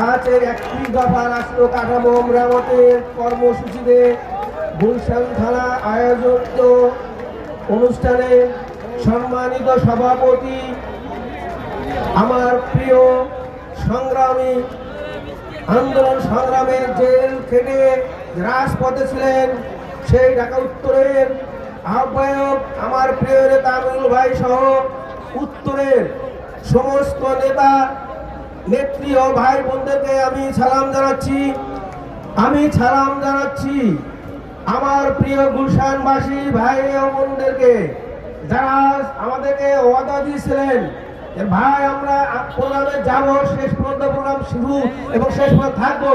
আজ এই 31 দফা রাষ্ট্র কাঠামো মেরামতের কর্মসূচিতে গুলশান থানা আয়োজিত অনুষ্ঠানে সম্মানিত সভাপতি, আমার প্রিয় সংগ্রামী, আন্দোলন সংগ্রামের জেল খেটে রাজপথে ছিলেন সেই ঢাকা উত্তরের আহ্বায়ক আমার প্রিয় নেতা আমিনুল ভাই সহ উত্তরের সমস্ত নেতা নেত্রী ও ভাই বোনদেরকে আমি সালাম জানাচ্ছি। আমার প্রিয় গুলশানবাসী ভাই ও বোনদেরকে যারা আমাদেরকে ওয়াদা দিয়েছিলেন ভাই আমরা প্রোগ্রামে যাবো, শেষ পর্যন্ত প্রোগ্রাম শুরু এবং শেষ পর্যন্ত থাকবো,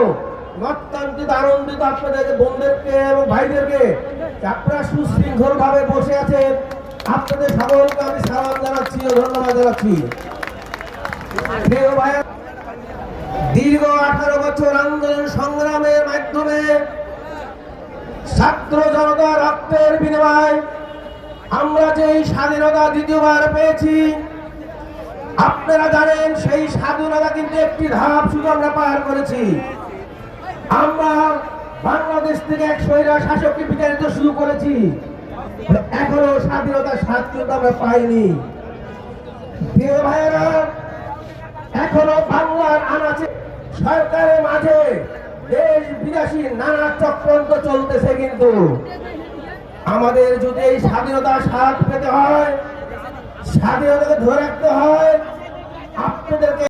অত্যন্ত আনন্দিত আপনাদের বোনদেরকে এবং ভাইদেরকে আপনারা সুশৃঙ্খল ভাবে বসে আছেন। আপনাদের সকলকে আমি সালাম জানাচ্ছি ও ধন্যবাদ জানাচ্ছি। প্রিয় ভাই, দীর্ঘ 18 বছর আন্দোলন সংগ্রামের মাধ্যমে ছাত্র জনতা রক্তের বিনিময়ে আমরা যে স্বাধীনতা দ্বিতীয়বার পেয়েছি, আপনারা জানেন সেই স্বাধীনতা কিন্তু একটি ধাপ শুধু আমরা পার করেছি। আমরা বাংলাদেশ থেকে এক স্বৈরা শাসককে বিতাড়িত শুরু করেছি, এখনো স্বাধীনতার স্বাদ কিন্তু আমরা পাইনি। প্রিয় ভাইয়েরা, এখনো বাংলার আনাচে সরকারের মাঝে দেশ বিদেশি নানা চক্রান্ত চলতেছে। কিন্তু আমাদের যদি এই স্বাধীনতার স্বাদ পেতে হয়, স্বাধীনতাকে ধরে রাখতে হয়, আপনাদেরকে